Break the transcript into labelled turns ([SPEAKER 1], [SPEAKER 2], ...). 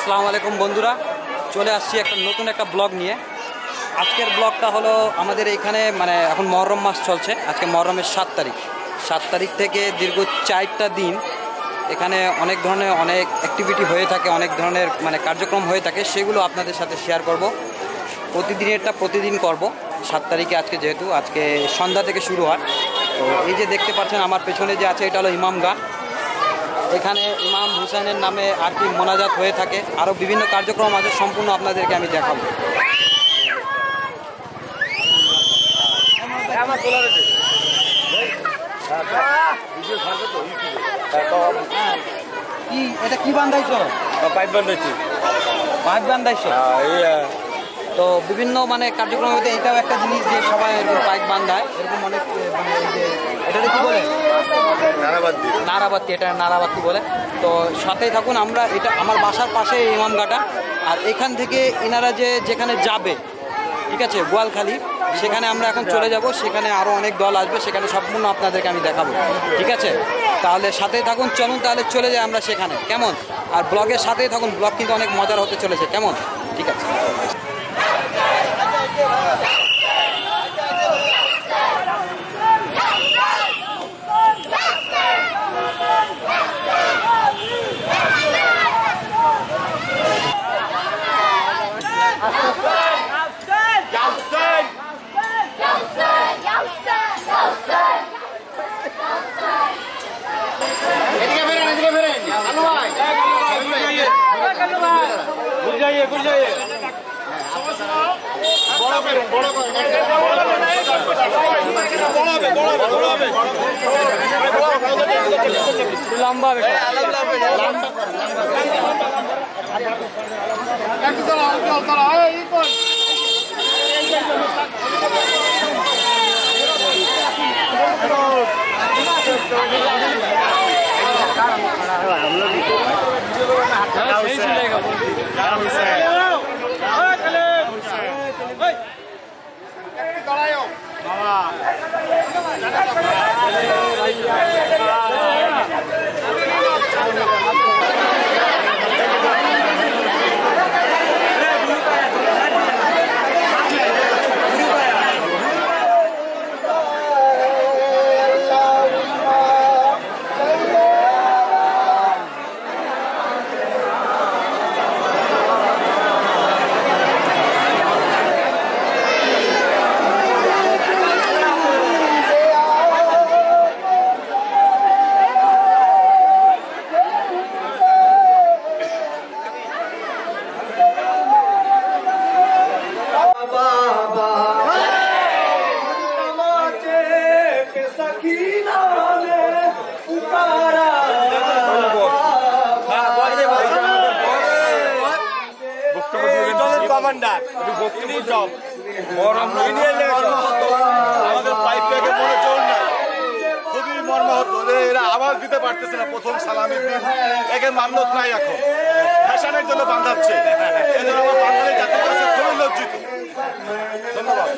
[SPEAKER 1] আসসালামু আলাইকুম বন্ধুরা, চলে আসছি নতুন একটা ব্লগ নিয়ে। আজকের ব্লগটা হলো আমাদের এইখানে এখন মহরম মাস চলছে। আজকে মহরমের 7 তারিখ থেকে দীর্ঘ 4টা দিন এখানে অনেক ধরনের অনেক অ্যাক্টিভিটি হয়ে থাকে, অনেক ধরনের কার্যক্রম হয়ে থাকে। সেগুলো আপনাদের সাথে শেয়ার করব। প্রতিদিনেরটা প্রতিদিন করব। 7 তারিখে যেহেতু আজকে সন্ধ্যা থেকে শুরু হয়। তো এই যে দেখতে পাচ্ছেন আমার পেছনে যে আছে, এটা হলো ইমামগাহ। এখানে ইমাম হুসেনের নামে মোনাজাত হয়ে থাকে। আরও বিভিন্ন কার্যক্রম আছে, সম্পূর্ণ আপনাদেরকে আমি দেখাবো। কি এটা কি বান্ধাইছো?
[SPEAKER 2] পাইপ বান্ধাইছি।
[SPEAKER 1] পাইপ বান্ধাইছো? তো বিভিন্ন কার্যক্রম হতে এটাও একটা জিনিস যে সবাই এরকম পাইপ বান্ধায়, এরকম অনেক এটাতে কি বলে নারাবাতি, এটা নারাবাতি বলে। তো সাথেই থাকুন। আমরা এটা আমার বাসার পাশে ইমামগাটা, আর এখান থেকে এনারা যেখানে যাবে, ঠিক আছে, গোয়ালখালী, সেখানে আমরা এখন চলে যাব। সেখানে আরও অনেক দল আসবে, সেখানে সম্পূর্ণ আপনাদেরকে আমি দেখাবো, ঠিক আছে? তাহলে সাথেই থাকুন, চলুন তাহলে চলে যাই আমরা সেখানে, কেমন? আর ব্লগের সাথেই থাকুন, ব্লগ কিন্তু অনেক মজার হতে চলেছে, কেমন? ঠিক আছে। লম্বা
[SPEAKER 2] আমাদের পাইপ থেকে মনে চল না, খুবই মর্মাহত। এরা আওয়াজ দিতে পারতেছে না। প্রথম সালামির দিন একে মান্যত নাই, এখন ফ্যাশনের জন্য বান্ধাচ্ছে। এই জন্য আমার বাঙালি জাতির কাছে খুবই লজ্জিত। ধন্যবাদ।